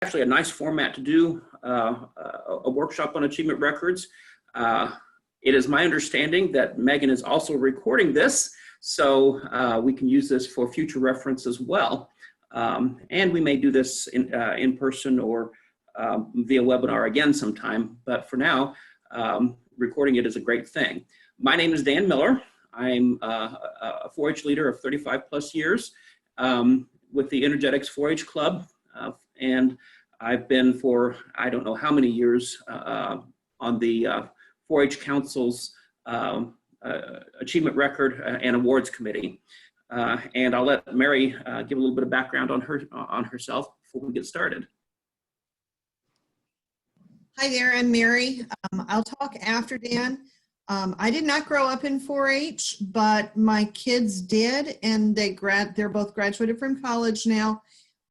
Actually a nice format to do a workshop on achievement records. It is my understanding that Megan is also recording this, so we can use this for future reference as well. And we may do this in person or via webinar again sometime, but for now, recording it is a great thing. My name is Dan Miller. I'm a 4-H leader of 35 plus years with the Energetics 4-H Club. And I've been for, I don't know how many years on the 4-H Council's Achievement Record and Awards Committee. And I'll let Mary give a little bit of background on herself before we get started. Hi there, I'm Mary. I'll talk after Dan. I did not grow up in 4-H, but my kids did, and they're both graduated from college now.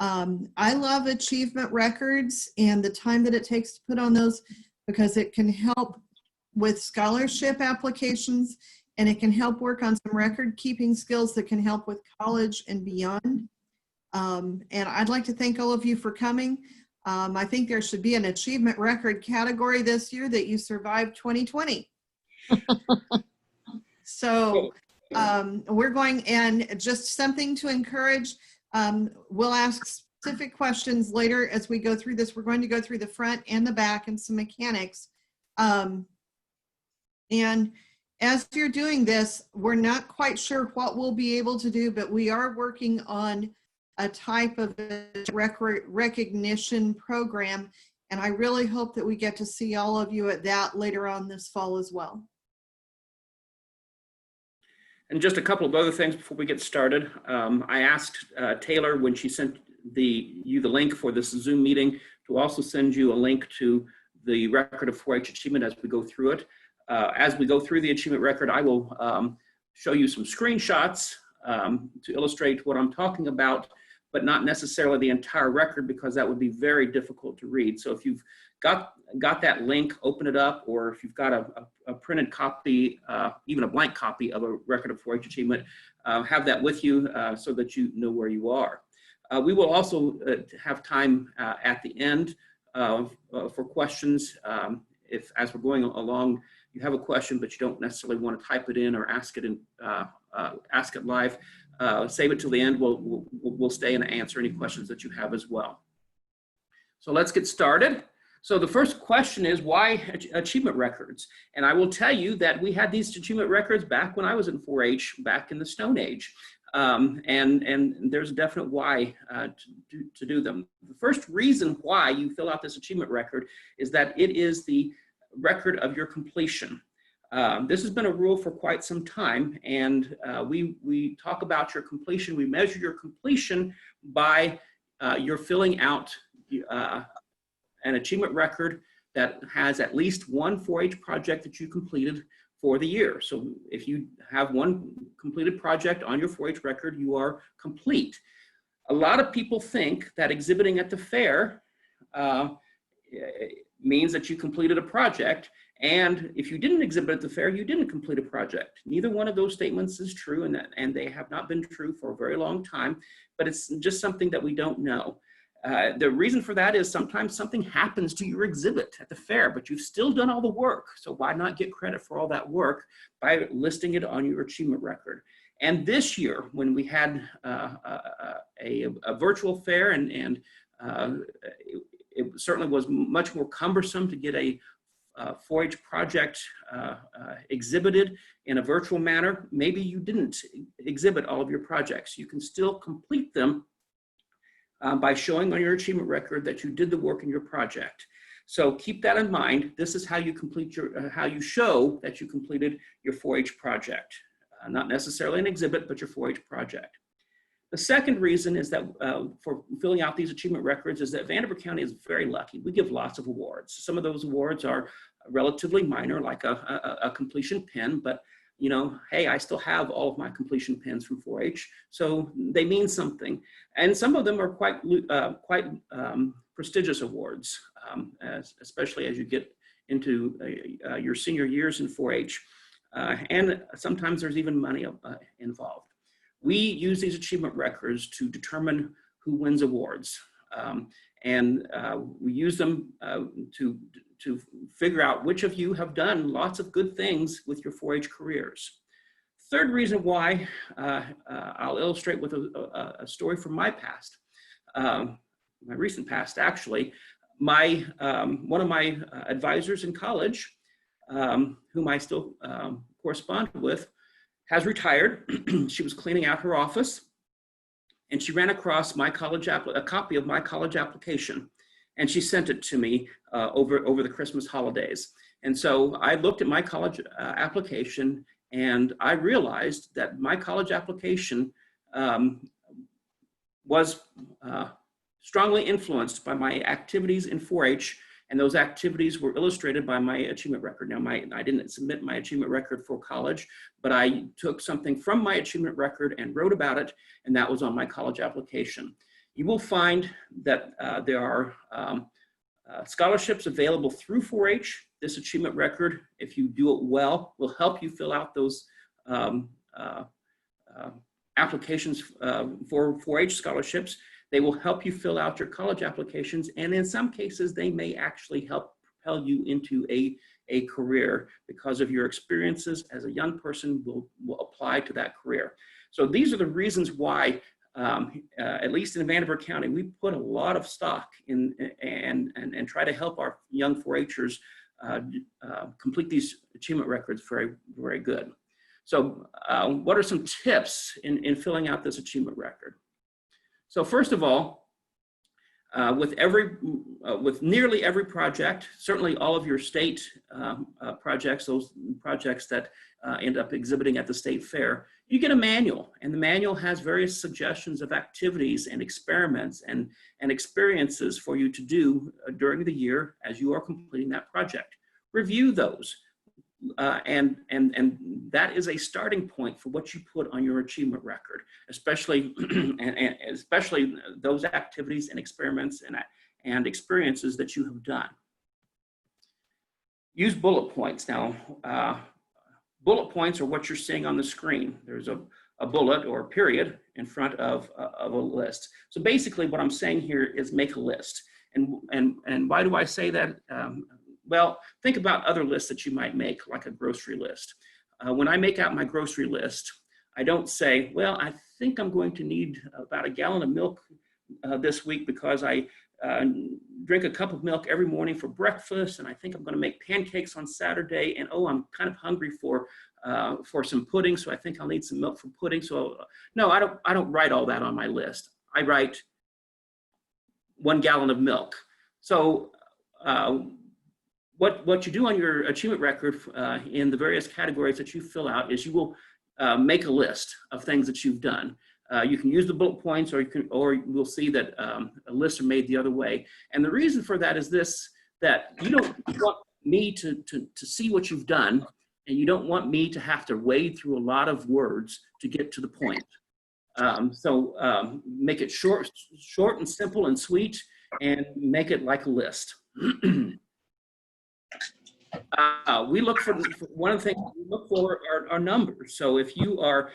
I love achievement records and the time that it takes to put on those, because it can help with scholarship applications, and it can help work on some record keeping skills that can help with college and beyond. And I'd like to thank all of you for coming. I think there should be an achievement record category this year that you survived 2020. So we're going, and just something to encourage, we'll ask specific questions later as we go through this. We're going to go through the front and the back and some mechanics. And as you're doing this, we're not quite sure what we'll be able to do, but we are working on a type of recognition program. And I really hope that we get to see all of you at that later on this fall as well. And just a couple of other things before we get started. I asked Taylor when she sent you the link for this Zoom meeting to also send you a link to the record of 4-H achievement as we go through it. As we go through the achievement record, I will show you some screenshots to illustrate what I'm talking about, but not necessarily the entire record, because that would be very difficult to read. So if you've got that link, open it up, or if you've got a printed copy, even a blank copy of a record of 4-H achievement, have that with you so that you know where you are. We will also have time at the end for questions. If, as we're going along, you have a question, but you don't necessarily want to type it in or ask it live, save it till the end. We'll stay and answer any questions that you have as well. So let's get started. So the first question is, why achievement records? And I will tell you that we had these achievement records back when I was in 4-H, back in the Stone Age. And there's a definite why to do them. The first reason why you fill out this achievement record is that it is the record of your completion. This has been a rule for quite some time, and we talk about your completion. We measure your completion by your filling out an achievement record that has at least one 4-H project that you completed for the year. So if you have one completed project on your 4-H record, you are complete. A lot of people think that exhibiting at the fair means that you completed a project, and if you didn't exhibit at the fair, you didn't complete a project. Neither one of those statements is true, and they have not been true for a very long time, but it's just something that we don't know. The reason for that is sometimes something happens to your exhibit at the fair, but you've still done all the work. So why not get credit for all that work by listing it on your achievement record? And this year, when we had a virtual fair, and it certainly was much more cumbersome to get a 4-H project exhibited in a virtual manner, maybe you didn't exhibit all of your projects. You can still complete them by showing on your achievement record that you did the work in your project. So keep that in mind. This is how you complete how you show that you completed your 4-H project. Not necessarily an exhibit, but your 4-H project. The second reason is that for filling out these achievement records is that Vanderbilt County is very lucky. We give lots of awards. Some of those awards are relatively minor, like a completion pin, but you know, hey, I still have all of my completion pins from 4-H, so they mean something. And some of them are quite prestigious awards, especially as you get into your senior years in 4-H. And sometimes there's even money involved. We use these achievement records to determine who wins awards. And we use them to figure out which of you have done lots of good things with your 4-H careers. Third reason why, I'll illustrate with a story from my past, my recent past actually. One of my advisors in college, whom I still correspond with, has retired. She was cleaning out her office, and she ran across a copy of my college application, and she sent it to me over the Christmas holidays. And so I looked at my college application, and I realized that my college application was strongly influenced by my activities in 4-H, and those activities were illustrated by my achievement record. Now, I didn't submit my achievement record for college, but I took something from my achievement record and wrote about it, and that was on my college application. You will find that there are scholarships available through 4-H. This achievement record, if you do it well, will help you fill out those applications for 4-H scholarships. They will help you fill out your college applications, and in some cases, they may actually help propel you into a career because of your experiences as a young person will apply to that career. So these are the reasons why, at least in Vanderburgh County, we put a lot of stock in and try to help our young 4-Hers complete these achievement records very, very good. So what are some tips in filling out this achievement record? So first of all, with nearly every project, certainly all of your state projects, those projects that end up exhibiting at the state fair, you get a manual, and the manual has various suggestions of activities and experiments and experiences for you to do during the year as you are completing that project. Review those. And that is a starting point for what you put on your achievement record, especially and especially those activities and experiments and experiences that you have done. Use bullet points. Now, bullet points are what you're seeing on the screen. There's a bullet or a period in front of a list. So basically, what I'm saying here is make a list. And why do I say that? Well, think about other lists that you might make, like a grocery list. When I make out my grocery list, I don't say, well, I think I'm going to need about a gallon of milk this week because I drink a cup of milk every morning for breakfast, and I think I'm going to make pancakes on Saturday, and oh, I'm kind of hungry for some pudding, so I think I'll need some milk for pudding. So no, I don't write all that on my list. I write 1 gallon of milk. So what you do on your achievement record in the various categories that you fill out is you will make a list of things that you've done. You can use the bullet points, or you'll see that lists are made the other way. And the reason for that is this: that you don't want me to see what you've done, and you don't want me to have to wade through a lot of words to get to the point. So make it short and simple and sweet, and make it like a list. We look for one of the things we look for are numbers. So if you are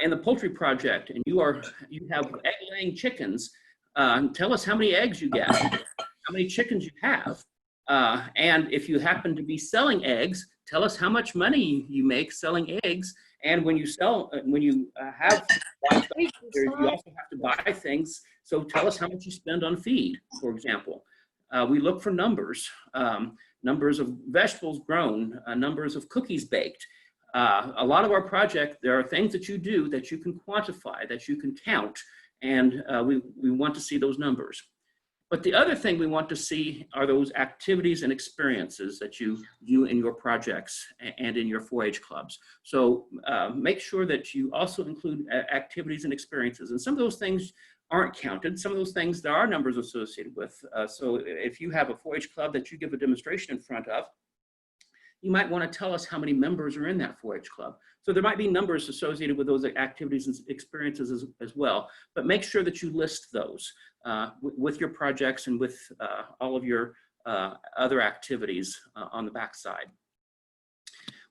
in the poultry project and you have egg-laying chickens, tell us how many eggs you get, how many chickens you have, and if you happen to be selling eggs, tell us how much money you make selling eggs. And when you have livestock, you also have to buy things. So tell us how much you spend on feed, for example. We look for numbers. Numbers of vegetables grown, numbers of cookies baked. A lot of our project, there are things that you do that you can quantify, that you can count, and we want to see those numbers. But the other thing we want to see are those activities and experiences that you do in your projects and in your 4-H clubs. So make sure that you also include activities and experiences. And some of those things aren't counted. Some of those things there are numbers associated with. So if you have a 4-H club that you give a demonstration in front of, you might want to tell us how many members are in that 4-H club. So there might be numbers associated with those activities and experiences as well, but make sure that you list those with your projects and with all of your other activities on the backside.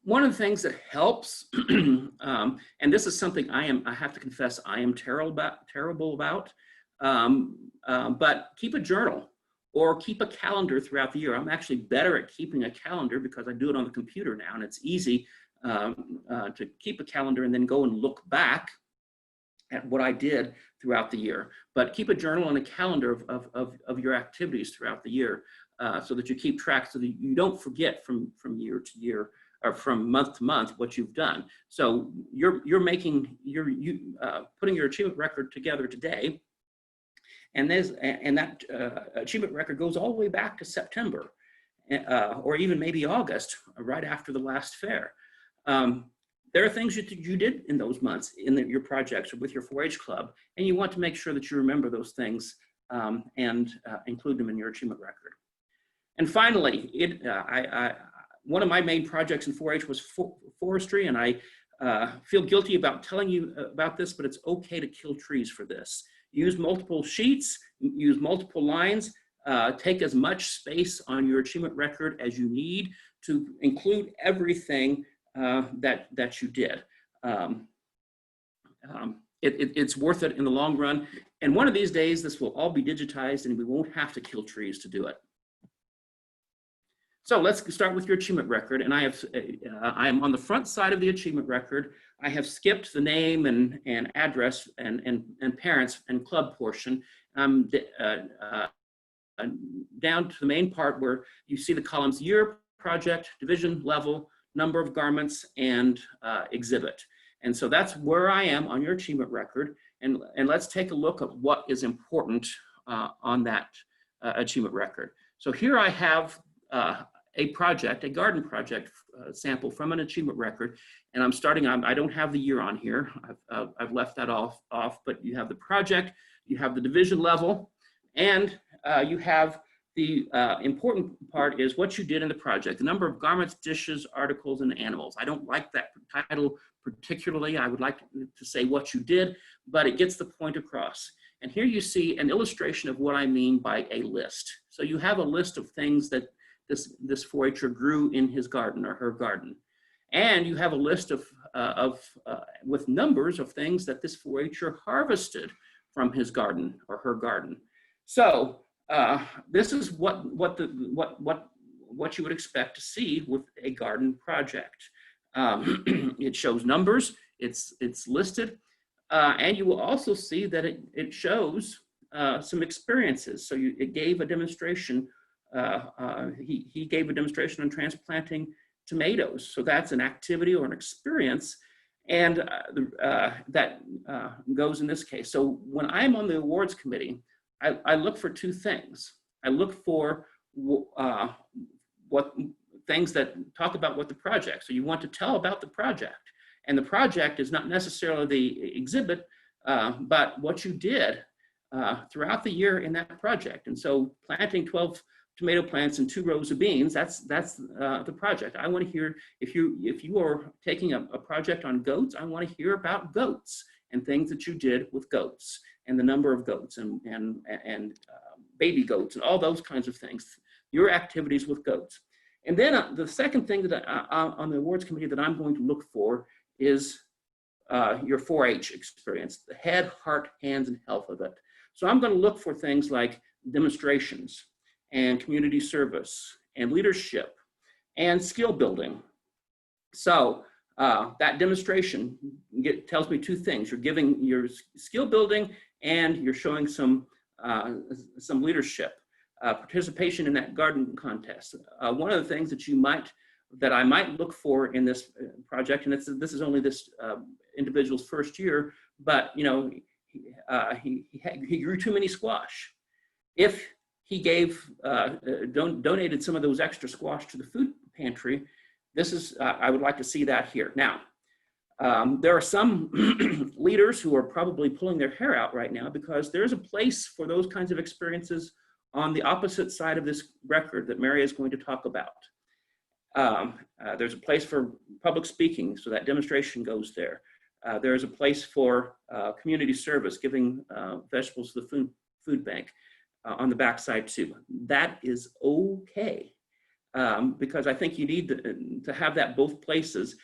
One of the things that helps, and this is something I have to confess I am terrible about, but keep a journal. or keep a calendar throughout the year. I'm actually better at keeping a calendar because I do it on the computer now, and it's easy to keep a calendar and then go and look back at what I did throughout the year. But keep a journal and a calendar of your activities throughout the year so that you keep track, so that you don't forget from year to year or from month to month what you've done. So you're putting your achievement record together today, and that achievement record goes all the way back to September or even maybe August, right after the last fair. There are things you did in those months in your projects or with your 4-H club, and you want to make sure that you remember those things and include them in your achievement record. And finally, one of my main projects in 4-H was forestry, and I feel guilty about telling you about this, but it's okay to kill trees for this. Use multiple sheets, use multiple lines, take as much space on your achievement record as you need to include everything that you did. It's worth it in the long run. And one of these days, this will all be digitized and we won't have to kill trees to do it. So let's start with your achievement record. And I am on the front side of the achievement record. I have skipped the name and address and parents and club portion. Down to the main part where you see the columns year, project, division, level, number of garments, and exhibit. And so that's where I am on your achievement record. And let's take a look at what is important on that achievement record. So here I have a project, a garden project sample from an achievement record. And I'm starting, I don't have the year on here. I've left that off, but you have the project, you have the division level, and you have the important part is what you did in the project, the number of garments, dishes, articles, and animals. I don't like that title particularly. I would like to say what you did, but it gets the point across. And here you see an illustration of what I mean by a list. So you have a list of things that this 4-H'er grew in his garden or her garden. And you have a list with numbers of things that this 4-H'er harvested from his garden or her garden. So this is what you would expect to see with a garden project. It shows numbers, it's listed, and you will also see that it shows some experiences. So it gave a demonstration. He gave a demonstration on transplanting tomatoes. So that's an activity or an experience, and that goes in this case. So when I'm on the awards committee, I look for two things. I look for what things that talk about what the project. So you want to tell about the project, and the project is not necessarily the exhibit, but what you did throughout the year in that project. And so planting 12 tomato plants and 2 rows of beans, that's the project. I want to hear, if you are taking a project on goats, I want to hear about goats and things that you did with goats and the number of goats and baby goats and all those kinds of things, your activities with goats. And then the second thing that on the awards committee that I'm going to look for is your 4-H experience, the head, heart, hands, and health of it. So I'm going to look for things like demonstrations and community service and leadership and skill building. So that demonstration tells me two things. You're giving your skill building and you're showing some leadership, participation in that garden contest. One of the things that I might look for in this project, and this is only this individual's first year, but you know, he grew too many squash. If he donated some of those extra squash to the food pantry, I would like to see that here. Now, there are some leaders who are probably pulling their hair out right now because there's a place for those kinds of experiences on the opposite side of this record that Mary is going to talk about. There's a place for public speaking, so that demonstration goes there. There's a place for community service, giving vegetables to the food bank on the backside too. That is okay, because I think you need to have that both places.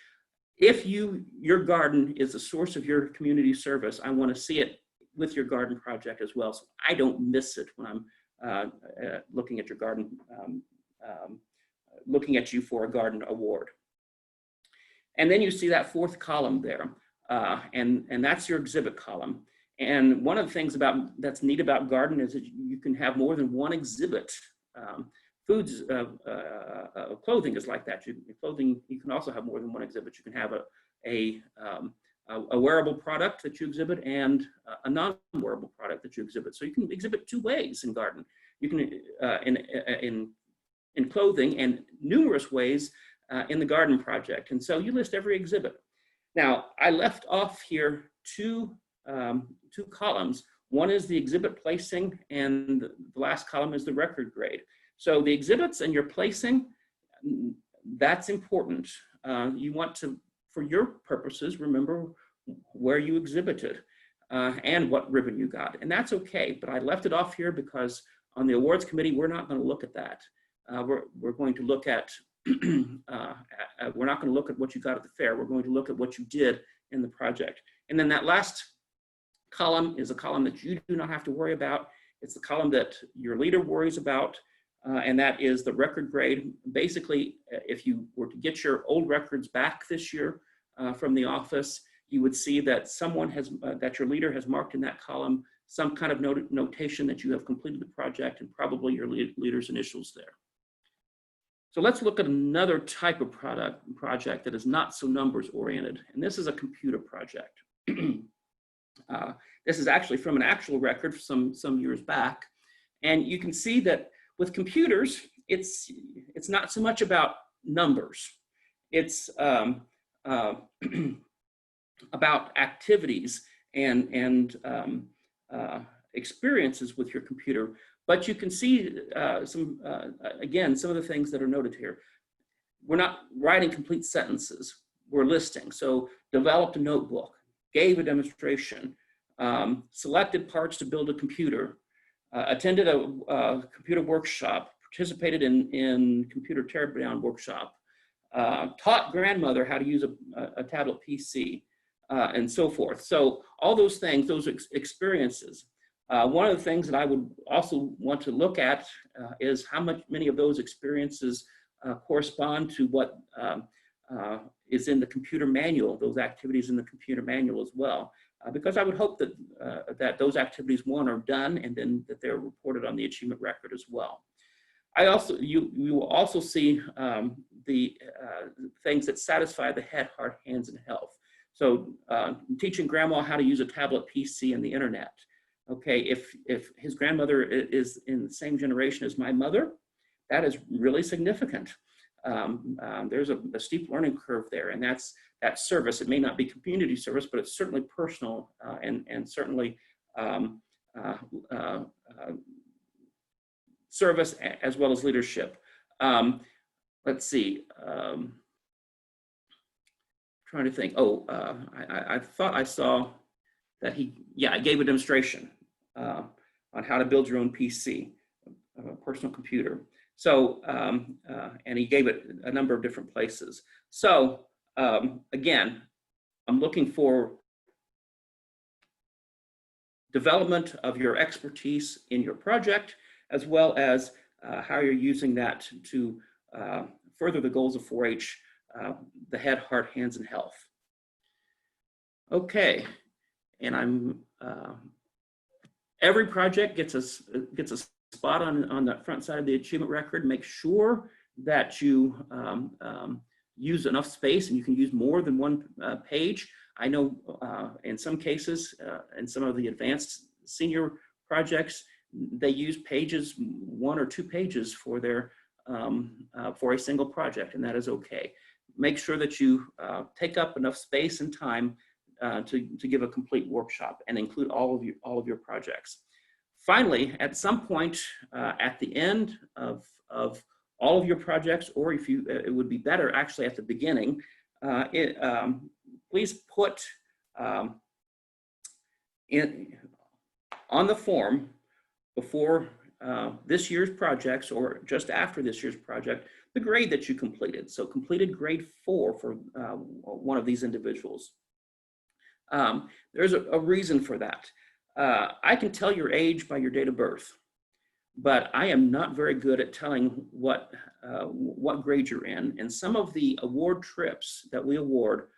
If your garden is a source of your community service, I want to see it with your garden project as well, so I don't miss it when I'm looking at your garden, looking at you for a garden award. And then you see that fourth column there, and that's your exhibit column. And one of the things that's neat about garden is that you can have more than one exhibit. Foods, clothing is like that. Clothing, you can also have more than one exhibit. You can have a wearable product that you exhibit and a non-wearable product that you exhibit. So you can exhibit two ways in garden. You can in clothing, and numerous ways in the garden project. And so you list every exhibit. Now, I left off here two columns. One is the exhibit placing, and the last column is the record grade. So the exhibits and your placing, that's important. You want to, for your purposes, remember where you exhibited and what ribbon you got. And that's okay, but I left it off here because on the awards committee, we're not going to look at that. We're going to look at, we're not going to look at what you got at the fair. We're going to look at what you did in the project. And then that last column is a column that you do not have to worry about. It's the column that your leader worries about, and that is the record grade. Basically, if you were to get your old records back this year from the office, you would see that someone has, that your leader has marked in that column some kind of notation that you have completed the project, and probably your leader's initials there. So let's look at another type of project that is not so numbers oriented, and this is a computer project. This is actually from an actual record some years back, and you can see that with computers, it's not so much about numbers. It's about activities and experiences with your computer. But you can see again, some of the things that are noted here. We're not writing complete sentences, we're listing. So developed a notebook, gave a demonstration, selected parts to build a computer, attended a computer workshop, participated in computer teardown workshop, taught grandmother how to use a tablet PC, and so forth. So all those things, those experiences. One of the things that I would also want to look at is how many of those experiences correspond to what is in the computer manual, those activities in the computer manual as well. Because I would hope that, that those activities, one, are done, and then that they're reported on the achievement record as well. You will also see the things that satisfy the head, heart, hands, and health. So teaching grandma how to use a tablet PC and the internet. Okay, if his grandmother is in the same generation as my mother, that is really significant. There's a steep learning curve there, and that's that service. It may not be community service, but it's certainly personal and certainly service as well as leadership. Let's see. Trying to think. Oh, I thought I saw that I gave a demonstration on how to build your own PC, a personal computer. So, and he gave it a number of different places. So, again, I'm looking for development of your expertise in your project, as well as how you're using that to further the goals of 4-H, the head, heart, hands, and health. Okay, and every project gets a spot on the front side of the achievement record. Make sure that you use enough space, and you can use more than one page. I know in some cases, in some of the advanced senior projects, they use pages, 1 or 2 pages for their for a single project, and that is okay. Make sure that you take up enough space and time to give a complete workshop and include all of your projects. Finally, at some point at the end of all of your projects, or if you, it would be better actually at the beginning, please put on the form before this year's projects or just after this year's project, the grade that you completed. So completed grade 4 for one of these individuals. There's a reason for that. I can tell your age by your date of birth. but I am not very good at telling what grade you're in. And some of the award trips that we award,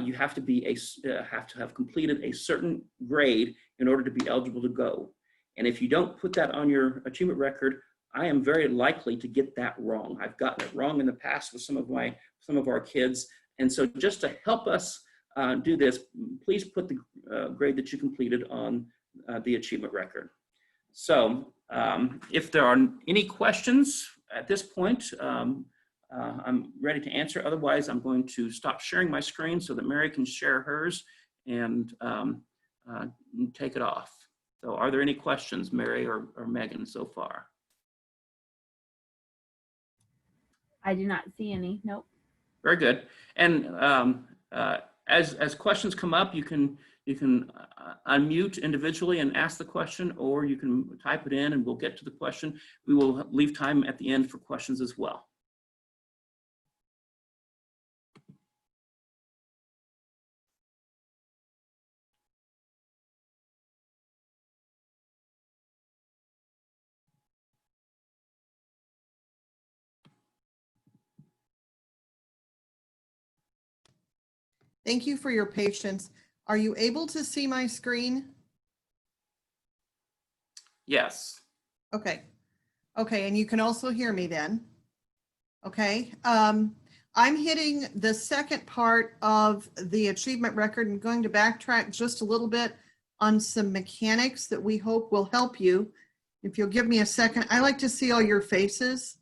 you have to have completed a certain grade in order to be eligible to go. And if you don't put that on your achievement record, I am very likely to get that wrong. I've gotten it wrong in the past with some of our kids. And so just to help us do this, please put the grade that you completed on the achievement record. So if there are any questions at this point, I'm ready to answer. Otherwise, I'm going to stop sharing my screen so that Mary can share hers and take it off. So are there any questions, Mary or Megan, so far? I do not see any. Nope. Very good. And as questions come up, you can unmute individually and ask the question, or you can type it in and we'll get to the question. We will leave time at the end for questions as well. Thank you for your patience. Are you able to see my screen? Yes. Okay. Okay, and you can also hear me then. Okay. I'm hitting the second part of the achievement record and going to backtrack just a little bit on some mechanics that we hope will help you. If you'll give me a second, I like to see all your faces.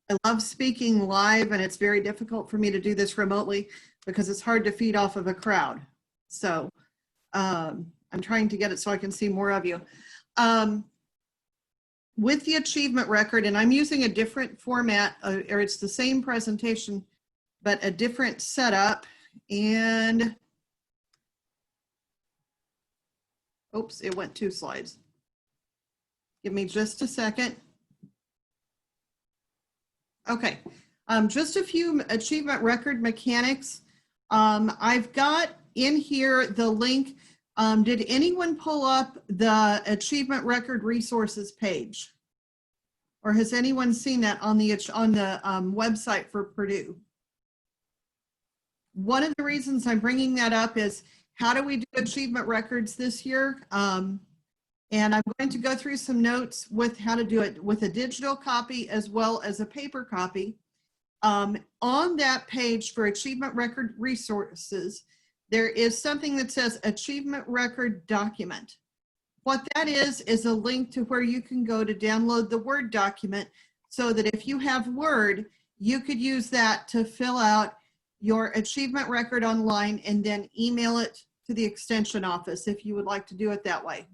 I love speaking live, and it's very difficult for me to do this remotely because it's hard to feed off of a crowd. So I'm trying to get it so I can see more of you. With the achievement record, and I'm using a different format, or it's the same presentation, but a different setup. And oops, it went 2 slides. Give me just a second. Okay, just a few achievement record mechanics. I've got in here the link. Did anyone pull up the achievement record resources page? Or has anyone seen that on the website for Purdue? One of the reasons I'm bringing that up is how do we do achievement records this year? And I'm going to go through some notes with how to do it with a digital copy as well as a paper copy. On that page for achievement record resources, there is something that says achievement record document. What that is a link to where you can go to download the Word document so that if you have Word, you could use that to fill out your achievement record online and then email it to the extension office if you would like to do it that way.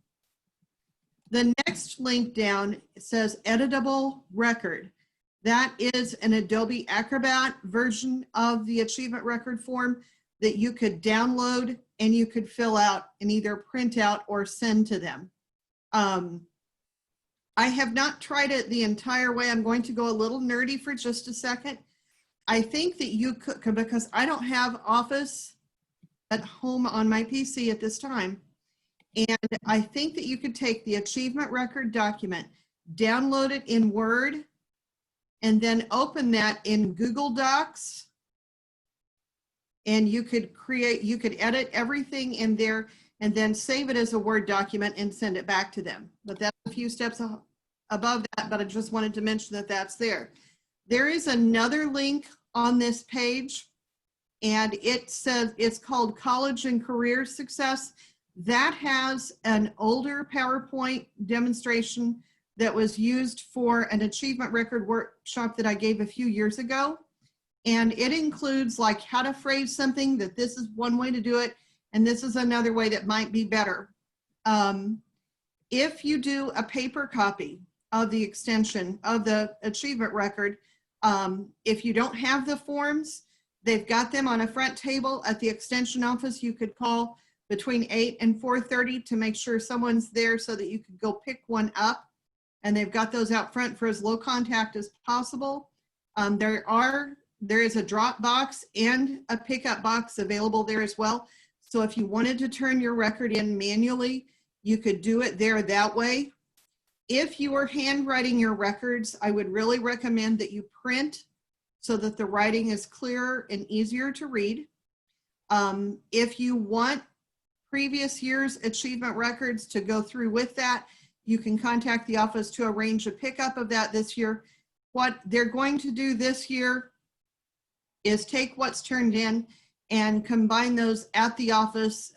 The next link down says editable record. That is an Adobe Acrobat version of the achievement record form that you could download and you could fill out and either print out or send to them. I have not tried it the entire way. I'm going to go a little nerdy for just a second. I think that you could, because I don't have Office at home on my PC at this time. And I think that you could take the achievement record document, download it in Word, and then open that in Google Docs. And you could edit everything in there and then save it as a Word document and send it back to them. But that's a few steps above that, but I just wanted to mention that that's there. There is another link on this page, and it says it's called College and Career Success. That has an older PowerPoint demonstration that was used for an achievement record workshop that I gave a few years ago. And it includes like how to phrase something, that this is one way to do it, and this is another way that might be better. If you do a paper copy of the extension of the achievement record, if you don't have the forms, they've got them on a front table at the extension office. You could call between 8 and 4:30 to make sure someone's there so that you could go pick one up. And they've got those out front for as low contact as possible. There is a drop box and a pickup box available there as well. So if you wanted to turn your record in manually, you could do it there that way. If you are handwriting your records, I would really recommend that you print so that the writing is clearer and easier to read. If you want previous year's achievement records to go through with that, you can contact the office to arrange a pickup of that this year. What they're going to do this year is take what's turned in and combine those at the office,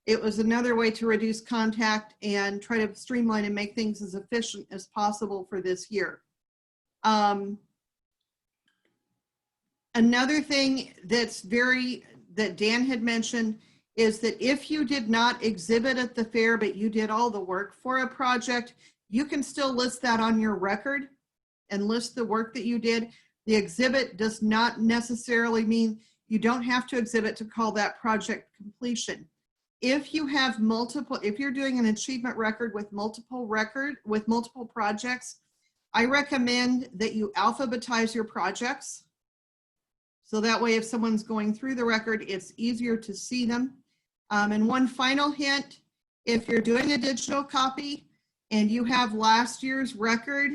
it was another way to reduce contact and try to streamline and make things as efficient as possible for this year. Another thing that Dan had mentioned is that if you did not exhibit at the fair, but you did all the work for a project, you can still list that on your record and list the work that you did. The exhibit does not necessarily mean you don't have to exhibit to call that project completion. If you have if you're doing an achievement record with multiple projects, I recommend that you alphabetize your projects. So that way, if someone's going through the record, it's easier to see them. And one final hint, if you're doing a digital copy and you have last year's record,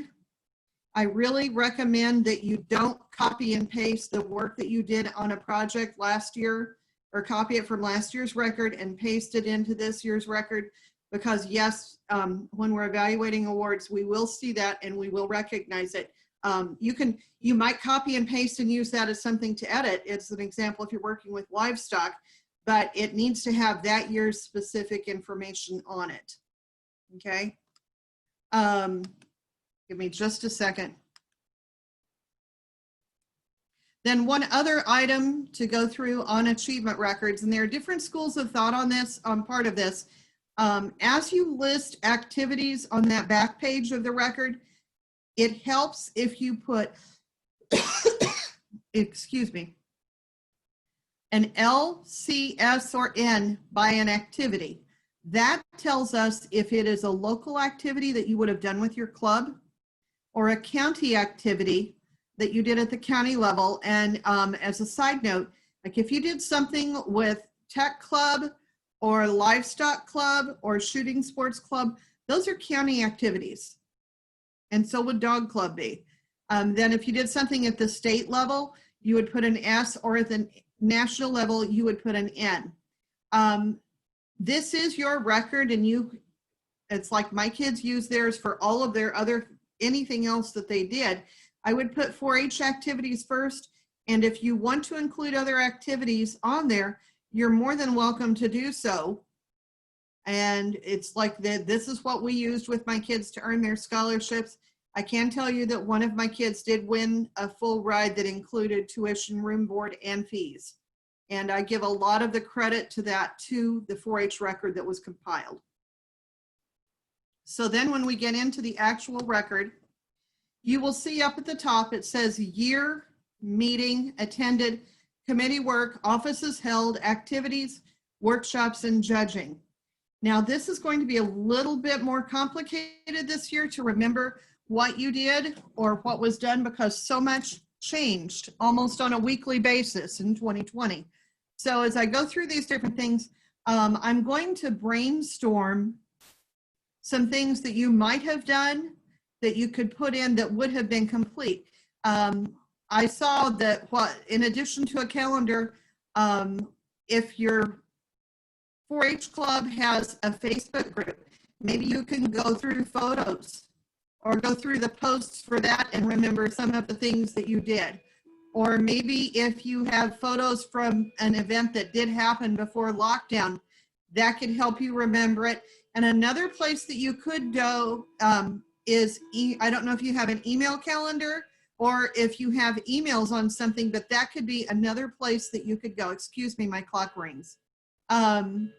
I really recommend that you don't copy and paste the work that you did on a project last year, or copy it from last year's record and paste it into this year's record, because yes, when we're evaluating awards, we will see that and we will recognize it. You might copy and paste and use that as something to edit. It's an example if you're working with livestock, but it needs to have that year's specific information on it. Okay. Give me just a second. Then one other item to go through on achievement records, and there are different schools of thought on this, on part of this. As you list activities on that back page of the record, it helps if you put, excuse me, an L, C, S, or N by an activity. That tells us if it is a local activity that you would have done with your club, or a county activity that you did at the county level. And as a side note, like if you did something with tech club or livestock club or shooting sports club, those are county activities. And so would dog club be. Then if you did something at the state level, you would put an S, or at the national level, you would put an N. This is your record, and it's like my kids use theirs for all of their anything else that they did. I would put 4-H activities first, and if you want to include other activities on there, you're more than welcome to do so. And it's like this is what we used with my kids to earn their scholarships. I can tell you that one of my kids did win a full ride that included tuition, room, board, and fees. And I give a lot of the credit to that to the 4-H record that was compiled. So then when we get into the actual record, you will see up at the top, it says year, meeting, attended, committee work, offices held, activities, workshops, and judging. Now this is going to be a little bit more complicated this year to remember what you did or what was done, because so much changed almost on a weekly basis in 2020. So as I go through these different things, I'm going to brainstorm some things that you might have done that you could put in that would have been complete. I saw that in addition to a calendar, if your 4-H club has a Facebook group, maybe you can go through photos or go through the posts for that and remember some of the things that you did. Or maybe if you have photos from an event that did happen before lockdown, that could help you remember it. And another place that you could go is, I don't know if you have an email calendar or if you have emails on something, but that could be another place that you could go. Excuse me, my clock rings. And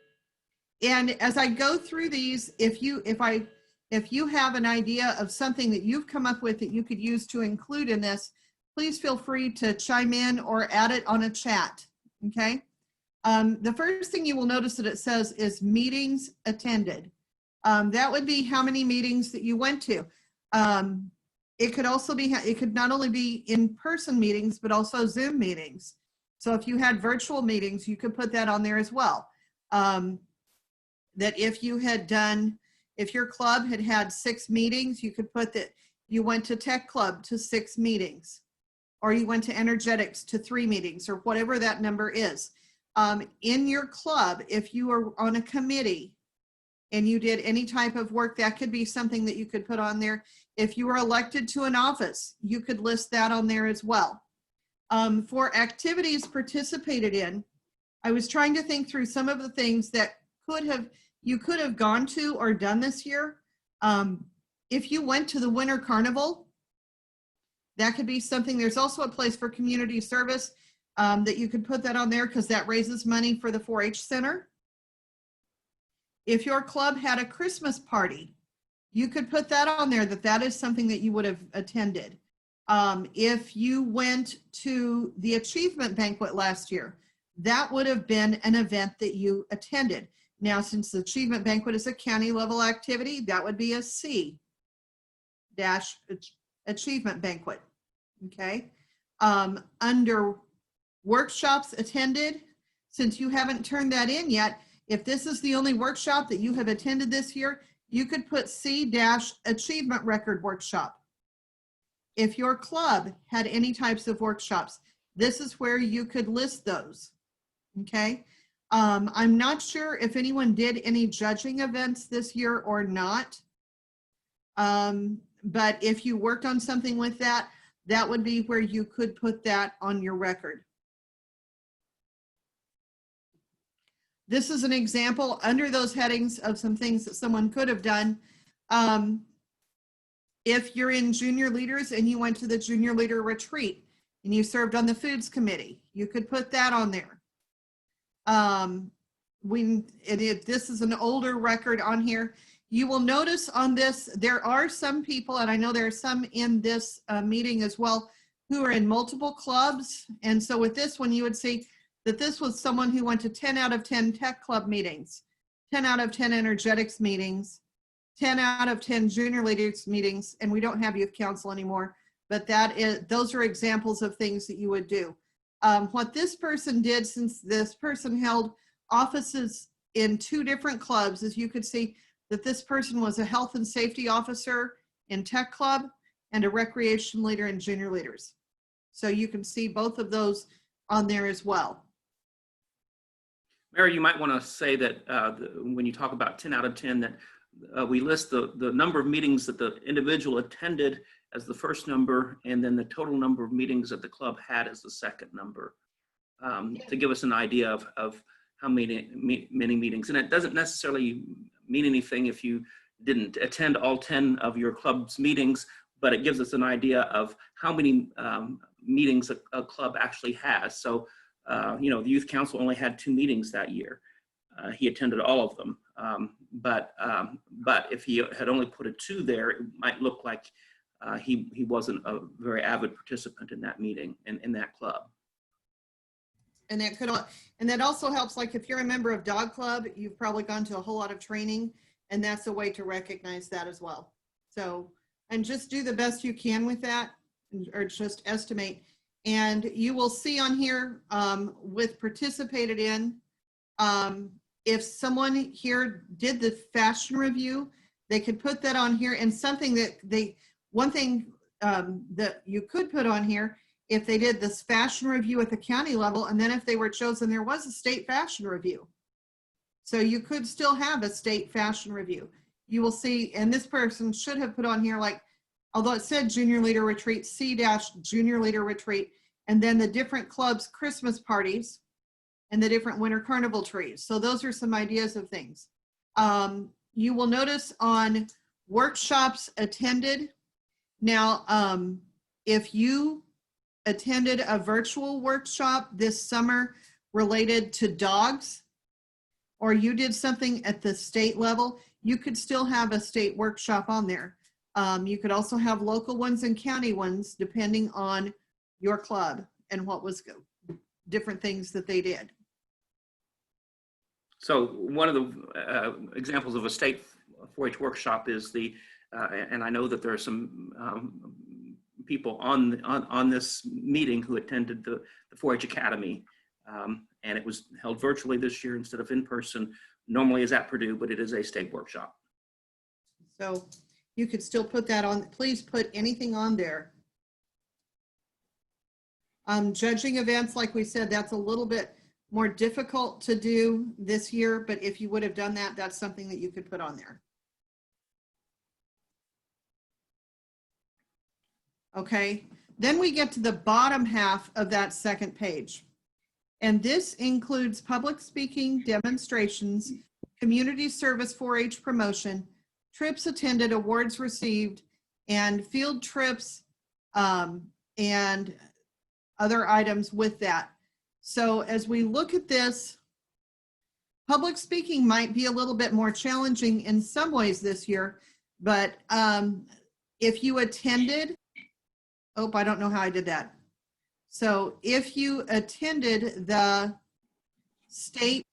as I go through these, if you have an idea of something that you've come up with that you could use to include in this, please feel free to chime in or add it on a chat, okay? The first thing you will notice that it says is meetings attended. That would be how many meetings that you went to. It could also be, it could not only be in-person meetings, but also Zoom meetings. So if you had virtual meetings, you could put that on there as well. That if you had done, If your club had had 6 meetings, you could put that you went to tech club to 6 meetings, or you went to energetics to 3 meetings, or whatever that number is. In your club, if you are on a committee and you did any type of work, that could be something that you could put on there. If you were elected to an office, you could list that on there as well. For activities participated in, I was trying to think through some of the things that you could have gone to or done this year. If you went to the Winter Carnival, that could be something. There's also a place for community service that you could put that on there because that raises money for the 4-H center. If your club had a Christmas party, you could put that on there, that is something that you would have attended. If you went to the Achievement Banquet last year, that would have been an event that you attended. Now, since the Achievement Banquet is a county level activity, that would be a C-Achievement Banquet, okay? Under workshops attended, since you haven't turned that in yet, if this is the only workshop that you have attended this year, you could put C-Achievement Record Workshop. If your club had any types of workshops, this is where you could list those, okay? I'm not sure if anyone did any judging events this year or not, but if you worked on something with that, that would be where you could put that on your record. This is an example under those headings of some things that someone could have done. If you're in junior leaders and you went to the junior leader retreat and you served on the foods committee, you could put that on there. If this is an older record on here, you will notice on this, there are some people, and I know there are some in this meeting as well, who are in multiple clubs. And so with this one, you would see that this was someone who went to 10 out of 10 tech club meetings, 10 out of 10 energetics meetings, 10 out of 10 junior leaders meetings, and we don't have youth council anymore, but those are examples of things that you would do. What this person did, since this person held offices in 2 different clubs, is you could see that this person was a health and safety officer in tech club and a recreation leader in junior leaders. So you can see both of those on there as well. Mary, you might want to say that when you talk about 10 out of 10, that we list the number of meetings that the individual attended as the first number, and then the total number of meetings that the club had as the second number, to give us an idea of how many meetings. And it doesn't necessarily mean anything if you didn't attend all 10 of your club's meetings, but it gives us an idea of how many meetings a club actually has. So, the youth council only had 2 meetings that year. He attended all of them. But if he had only put a 2 there, it might look like he wasn't a very avid participant in that meeting and in that club. And that also helps, like if you're a member of Dog Club, you've probably gone to a whole lot of training, and that's a way to recognize that as well. So, and just do the best you can with that, or just estimate. And you will see on here with participated in, if someone here did the fashion review, they could put that on here. And something that one thing that you could put on here, if they did this fashion review at the county level, and then if they were chosen, there was a state fashion review. So you could still have a state fashion review. You will see, and this person should have put on here, like, although it said junior leader retreat, C-junior leader retreat, and then the different clubs' Christmas parties and the different winter carnival trees. So those are some ideas of things. You will notice on workshops attended. Now, if you attended a virtual workshop this summer related to dogs, or you did something at the state level, you could still have a state workshop on there. You could also have local ones and county ones, depending on your club and what was different things that they did. So one of the examples of a state 4-H workshop is and I know that there are some people on this meeting who attended the 4-H Academy, and it was held virtually this year instead of in person. Normally is at Purdue, but it is a state workshop. So you could still put that on, please put anything on there. Judging events, like we said, that's a little bit more difficult to do this year, but if you would have done that, that's something that you could put on there. Okay, then we get to the bottom half of that second page. And this includes public speaking, demonstrations, community service, 4-H promotion, trips attended, awards received, and field trips, and other items with that. So as we look at this, public speaking might be a little bit more challenging in some ways this year, but if you attended, oh, I don't know how I did that. So if you attended the state,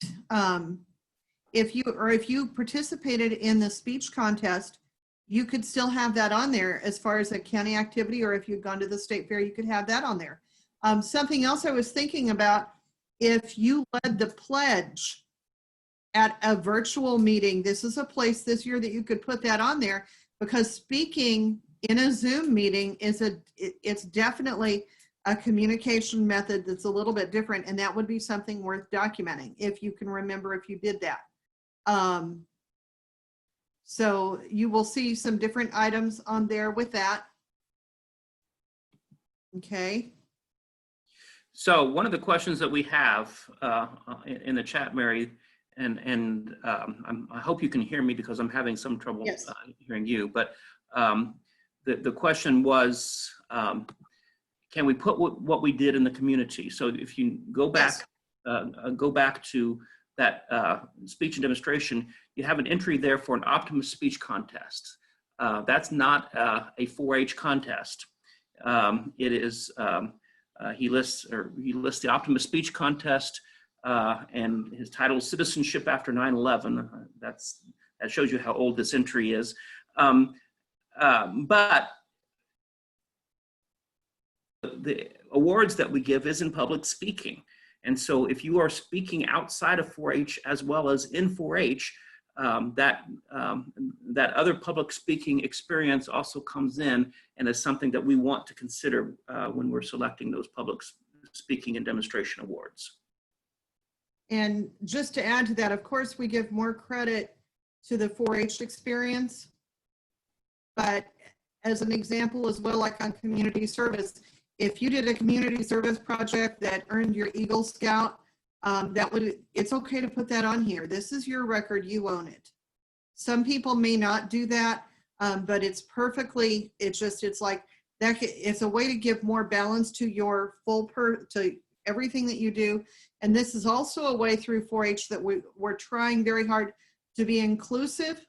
if you participated in the speech contest, you could still have that on there as far as a county activity, or if you'd gone to the state fair, you could have that on there. Something else I was thinking about, if you led the pledge at a virtual meeting, this is a place this year that you could put that on there, because speaking in a Zoom meeting it's definitely a communication method that's a little bit different, and that would be something worth documenting if you can remember if you did that. So you will see some different items on there with that. Okay. So one of the questions that we have in the chat, Mary, and I hope you can hear me because I'm having some trouble Yes. Hearing you, but the question was, can we put what we did in the community? So if you go back, to that speech and demonstration, you have an entry there for an Optimus speech contest. That's not a 4-H contest. It is, he lists the Optimus speech contest, and his title is Citizenship After 9/11. That shows you how old this entry is. But the awards that we give is in public speaking. And so if you are speaking outside of 4-H as well as in 4-H, that other public speaking experience also comes in and is something that we want to consider when we're selecting those public speaking and demonstration awards. And just to add to that, of course, we give more credit to the 4-H experience, but as an example as well, like on community service, if you did a community service project that earned your Eagle Scout, it's okay to put that on here. This is your record, you own it. Some people may not do that, but it's perfectly, it's like that. It's a way to give more balance to your to everything that you do. And this is also a way through 4-H that we're trying very hard to be inclusive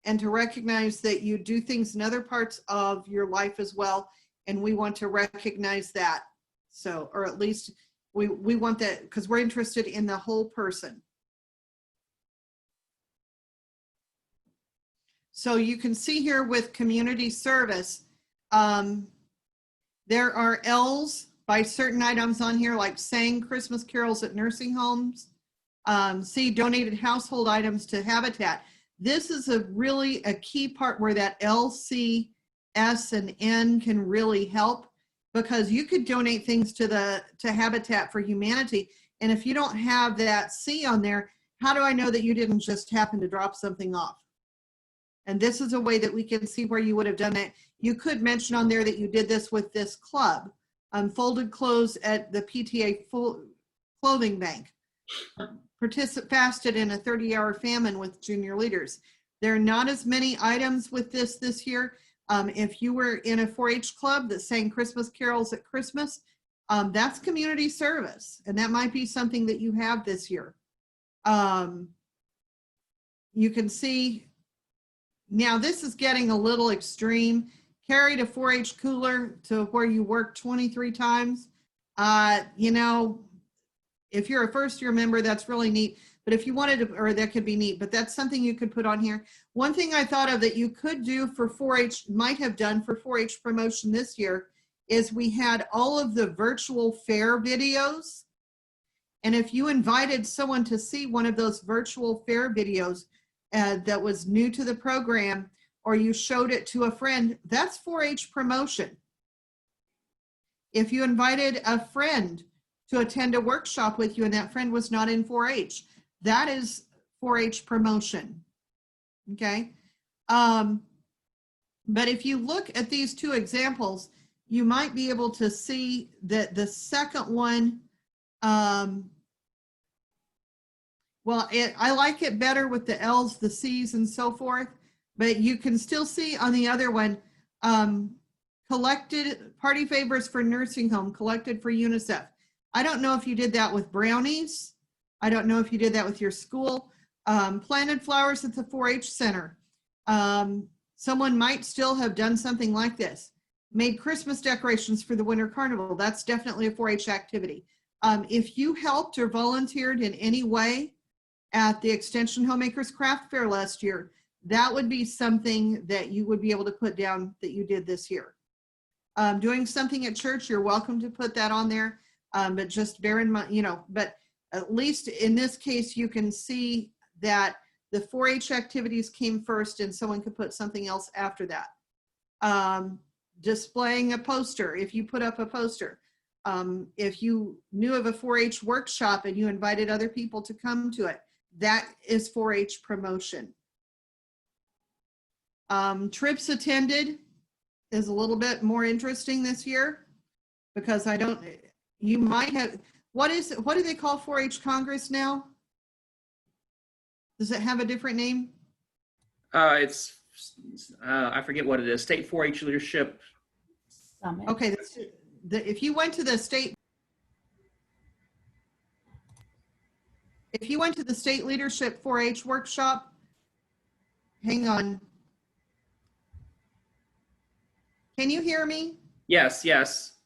and to recognize that you do things in other parts of your life as well. And we want to recognize that. So, or at least we want that, because we're interested in the whole person. So you can see here with community service, there are L's by certain items on here, like sang Christmas carols at nursing homes. C, donated household items to Habitat. This is really a key part where that L, C, S, and N can really help, because you could donate things to Habitat for Humanity. And if you don't have that C on there, how do I know that you didn't just happen to drop something off? And this is a way that we can see where you would have done that. You could mention on there that you did this with this club, folded clothes at the PTA clothing bank, fasted in a 30-hour famine with junior leaders. There are not as many items with this year. If you were in a 4-H club that sang Christmas carols at Christmas, that's community service, and that might be something that you have this year. You can see, now this is getting a little extreme. Carried a 4-H cooler to where you work 23 times. You know, if you're a first-year member, that's really neat. But if you wanted to, or that could be neat, but that's something you could put on here. One thing I thought of that you could do for 4-H, might have done for 4-H promotion this year, is we had all of the virtual fair videos. And if you invited someone to see one of those virtual fair videos that was new to the program, or you showed it to a friend, that's 4-H promotion. If you invited a friend to attend a workshop with you and that friend was not in 4-H, that is 4-H promotion. Okay. But if you look at these two examples, you might be able to see that the second one, well, I like it better with the L's, the C's, and so forth, but you can still see on the other one, collected party favors for nursing home, collected for UNICEF. I don't know if you did that with brownies. I don't know if you did that with your school. Planted flowers at the 4-H center. Someone might still have done something like this. Made Christmas decorations for the winter carnival. That's definitely a 4-H activity. If you helped or volunteered in any way at the Extension Homemakers Craft Fair last year, that would be something that you would be able to put down that you did this year. Doing something at church, you're welcome to put that on there, but just bear in mind, but at least in this case, you can see that the 4-H activities came first and someone could put something else after that. Displaying a poster, if you put up a poster. If you knew of a 4-H workshop and you invited other people to come to it, that is 4-H promotion. Trips attended is a little bit more interesting this year because you might have, what do they call 4-H Congress now? Does it have a different name? I forget what it is. State 4-H Leadership Summit. Okay, if you went to the state leadership 4-H workshop, hang on. Can you hear me? Yes, yes.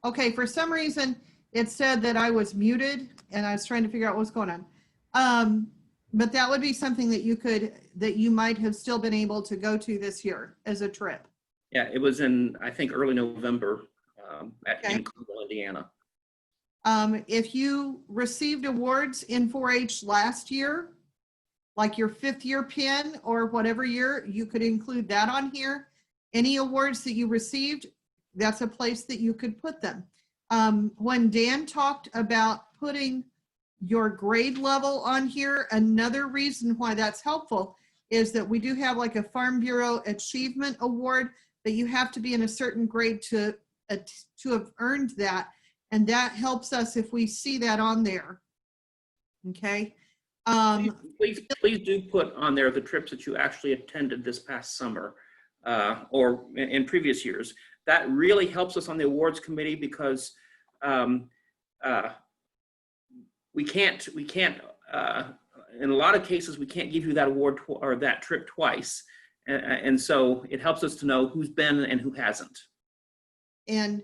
Okay, for some reason it said that I was muted and I was trying to figure out what's going on. But that would be something that you might have still been able to go to this year as a trip. Yeah, it was in, I think, early November Okay. in Cookville, Indiana. If you received awards in 4-H last year, like your 5th year pin or whatever year, you could include that on here. Any awards that you received, that's a place that you could put them. When Dan talked about putting your grade level on here, another reason why that's helpful is that we do have like a Farm Bureau Achievement Award, but you have to be in a certain grade to have earned that. And that helps us if we see that on there. Okay. Please do put on there the trips that you actually attended this past summer or in previous years. That really helps us on the awards committee because we can't in a lot of cases, we can't give you that award or that trip twice. And so it helps us to know who's been and who hasn't. And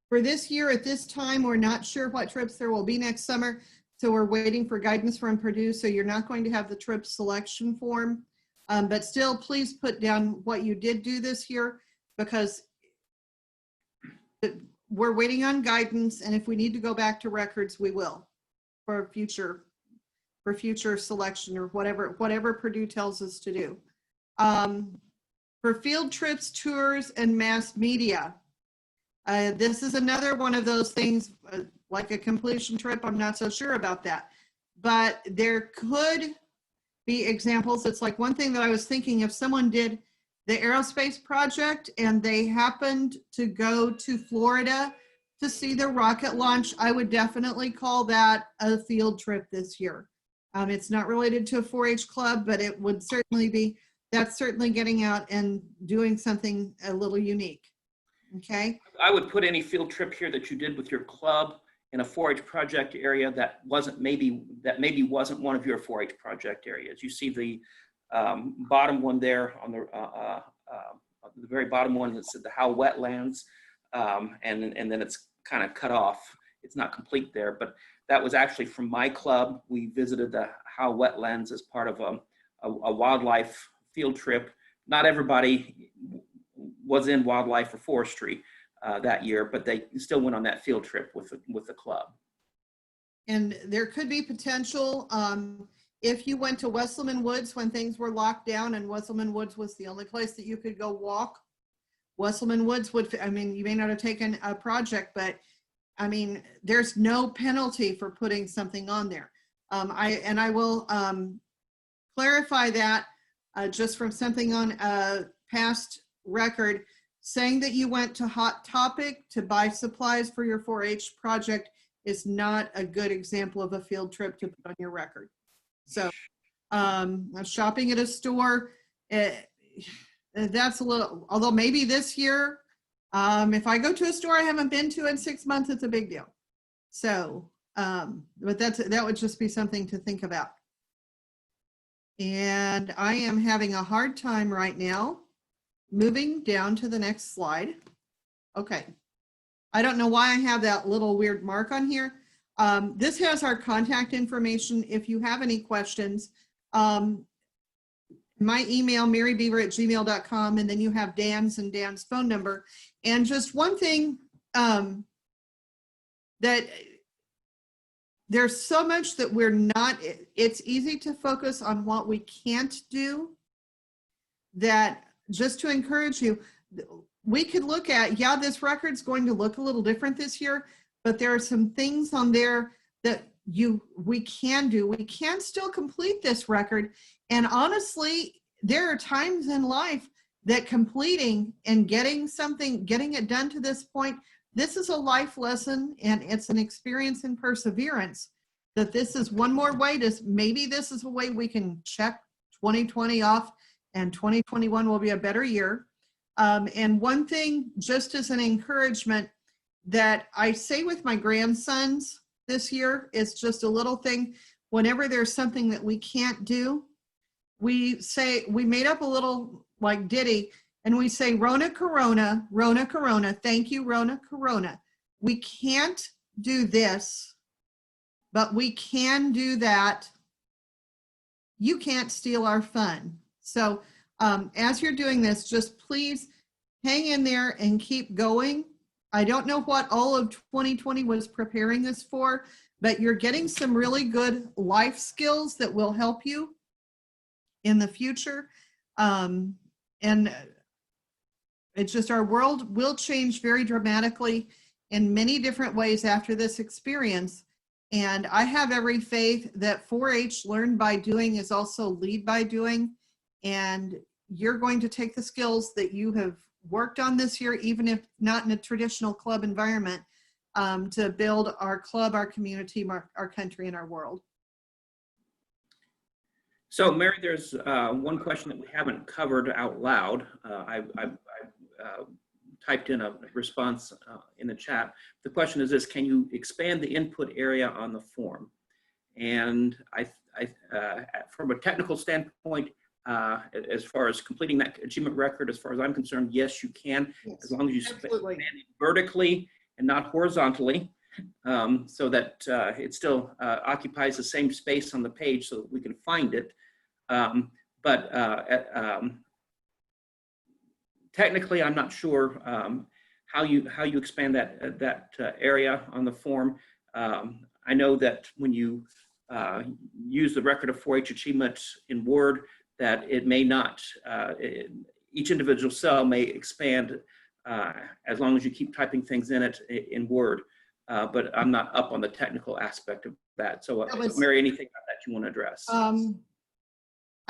for this year, at this time, we're not sure what trips there will be next summer. So we're waiting for guidance from Purdue. So you're not going to have the trip selection form, but still please put down what you did do this year because we're waiting on guidance. And if we need to go back to records, we will for future selection or whatever Purdue tells us to do. For field trips, tours, and mass media, this is another one of those things like a completion trip. I'm not so sure about that, but there could be examples. It's like one thing that I was thinking, if someone did the aerospace project and they happened to go to Florida to see the rocket launch, I would definitely call that a field trip this year. It's not related to a 4-H club, but it would certainly be, that's certainly getting out and doing something a little unique. Okay. I would put any field trip here that you did with your club in a 4-H project area that maybe wasn't one of your 4-H project areas. You see the bottom one there on the very bottom one that said the Howe wetlands, and then it's kind of cut off. It's not complete there, but that was actually from my club. We visited the Howe wetlands as part of a wildlife field trip. Not everybody was in wildlife or forestry that year, but they still went on that field trip with the club. And there could be potential if you went to Wesselman Woods when things were locked down and Wesselman Woods was the only place that you could go walk, Wesselman Woods would, I mean, you may not have taken a project, but I mean, there's no penalty for putting something on there. I will clarify that just from something on a past record, saying that you went to Hot Topic to buy supplies for your 4-H project is not a good example of a field trip to put on your record. So shopping at a store, that's a little, although maybe this year, if I go to a store I haven't been to in 6 months, it's a big deal. So, but that would just be something to think about. And I am having a hard time right now moving down to the next slide. Okay. I don't know why I have that little weird mark on here. This has our contact information. If you have any questions, my email, marybeaver@gmail.com, and then you have Dan's and Dan's phone number. And just one thing, that there's so much that we're not, it's easy to focus on what we can't do, that just to encourage you, we could look at, yeah, this record's going to look a little different this year, but there are some things on there that we can do. We can still complete this record. And honestly, there are times in life that completing and getting it done to this point, this is a life lesson, and it's an experience in perseverance, that this is one more way to, maybe this is a way we can check 2020 off and 2021 will be a better year. And one thing, just as an encouragement, that I say with my grandsons this year, is just a little thing. Whenever there's something that we can't do, we made up a little like ditty, and we say, Rona Corona, Rona Corona, thank you, Rona Corona. We can't do this, but we can do that. You can't steal our fun. So as you're doing this, just please hang in there and keep going. I don't know what all of 2020 was preparing us for, but you're getting some really good life skills that will help you in the future. And it's just, our world will change very dramatically in many different ways after this experience. And I have every faith that 4-H learned by doing is also lead by doing. And you're going to take the skills that you have worked on this year, even if not in a traditional club environment, to build our club, our community, our country, and our world. So Mary, there's one question that we haven't covered out loud. I've typed in a response in the chat. The question is this: can you expand the input area on the form? And from a technical standpoint, as far as completing that achievement record, as far as I'm concerned, yes, you can, yes, as long as you expand it vertically and not horizontally, so that it still occupies the same space on the page so that we can find it. Technically, I'm not sure how you expand that area on the form. I know that when you use the record of 4-H achievements in Word, that it may not, each individual cell may expand as long as you keep typing things in it in Word. But I'm not up on the technical aspect of that. So Mary, anything about that you want to address?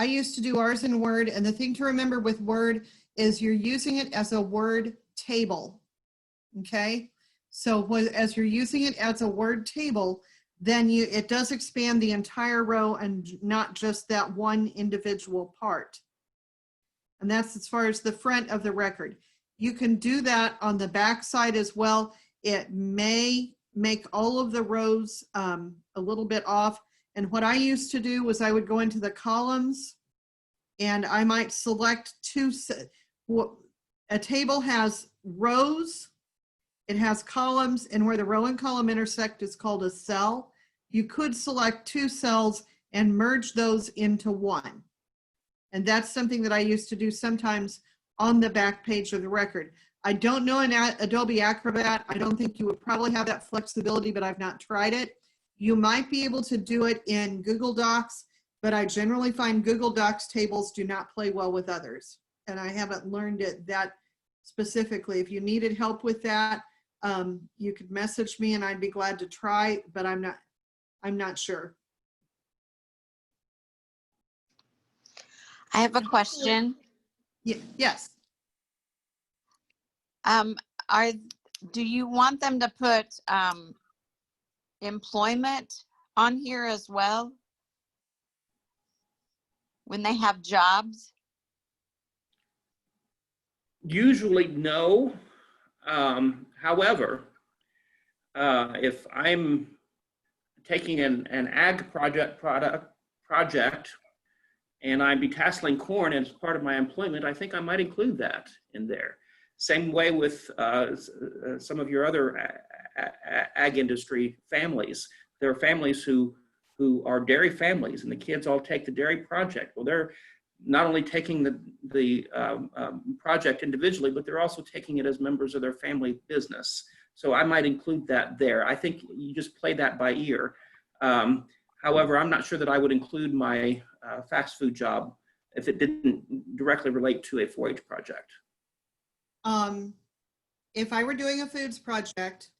I used to do ours in Word, and the thing to remember with Word is you're using it as a Word table, okay? So as you're using it as a Word table, then it does expand the entire row and not just that one individual part. And that's as far as the front of the record. You can do that on the back side as well. It may make all of the rows a little bit off. And what I used to do was I would go into the columns and I might select a table has rows, it has columns, and where the row and column intersect is called a cell. You could select 2 cells and merge those into one. And that's something that I used to do sometimes on the back page of the record. I don't know in Adobe Acrobat, I don't think you would probably have that flexibility, but I've not tried it. You might be able to do it in Google Docs, but I generally find Google Docs tables do not play well with others. And I haven't learned it that specifically. If you needed help with that, you could message me and I'd be glad to try, but I'm not sure. I have a question. Yes. Do you want them to put employment on here as well? When they have jobs? Usually, no. However, if I'm taking an ag project and I'm detasseling corn as part of my employment, I think I might include that in there. Same way with some of your other ag industry families. There are families who are dairy families, and the kids all take the dairy project. Well, they're not only taking the project individually, but they're also taking it as members of their family business. So I might include that there. I think you just play that by ear. However, I'm not sure that I would include my fast food job if it didn't directly relate to a 4-H project. If I were doing a foods project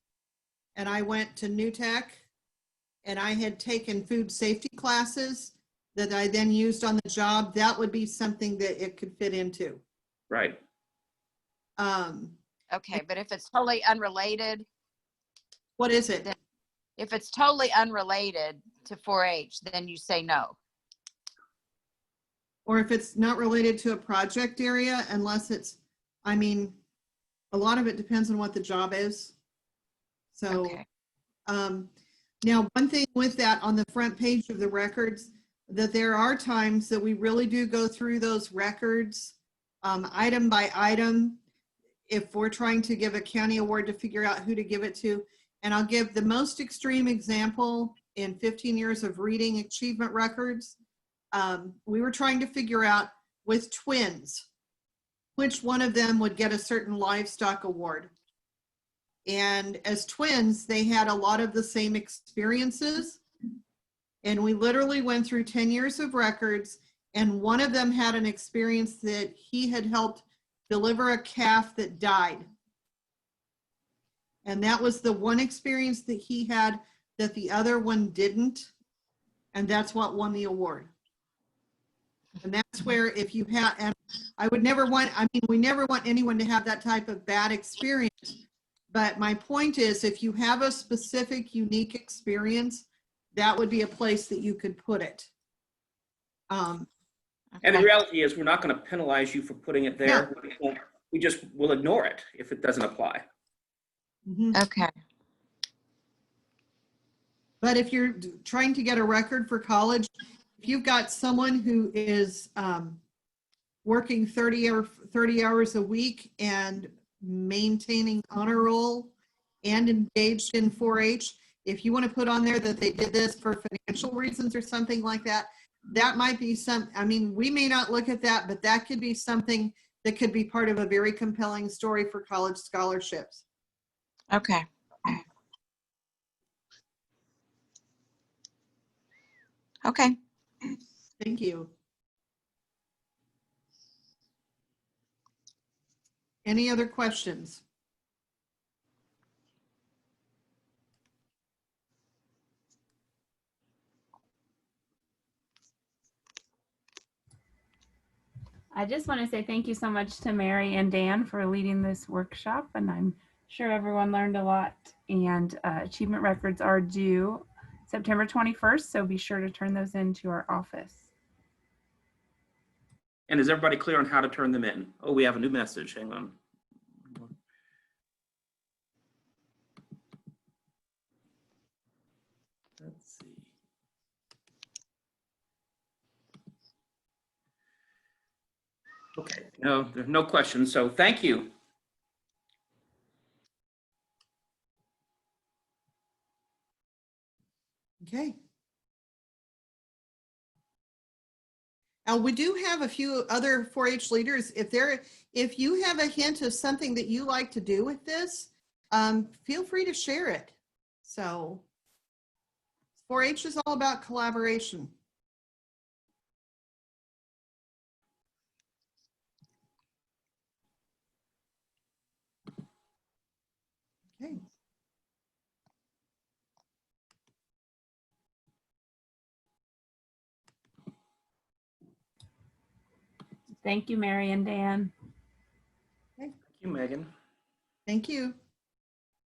and I went to New Tech and I had taken food safety classes that I then used on the job, that would be something that it could fit into. Right. Okay, but if it's totally unrelated, What is it? if it's totally unrelated to 4-H, then you say no. Or if it's not related to a project area, unless it's, I mean, a lot of it depends on what the job is. So, Okay. Now one thing with that on the front page of the records, that there are times that we really do go through those records item by item if we're trying to give a county award to figure out who to give it to. And I'll give the most extreme example in 15 years of reading achievement records. We were trying to figure out with twins, which one of them would get a certain livestock award. And as twins, they had a lot of the same experiences. And we literally went through 10 years of records, and one of them had an experience that he had helped deliver a calf that died. And that was the one experience that he had that the other one didn't. And that's what won the award. And that's where if you have, and I would never want, I mean, we never want anyone to have that type of bad experience. But my point is, if you have a specific, unique experience, that would be a place that you could put it. And the reality is, we're not going to penalize you for putting it there. We just will ignore it if it doesn't apply. Okay. But if you're trying to get a record for college, if you've got someone who is working 30 hours a week and maintaining honor roll and engaged in 4-H, if you want to put on there that they did this for financial reasons or something like that, that might be I mean, we may not look at that, but that could be something that could be part of a very compelling story for college scholarships. Okay. Okay. Thank you. Any other questions? I just want to say thank you so much to Mary and Dan for leading this workshop, and I'm sure everyone learned a lot. And achievement records are due September 21st, so be sure to turn those into our office. And is everybody clear on how to turn them in? Oh, we have a new message. Hang on. Let's see. Okay, no, there's no questions. So thank you. Okay. Now we do have a few other 4-H leaders. If you have a hint of something that you like to do with this, feel free to share it. So 4-H is all about collaboration. Okay. Thank you, Mary and Dan. Thank you, Megan. Thank you.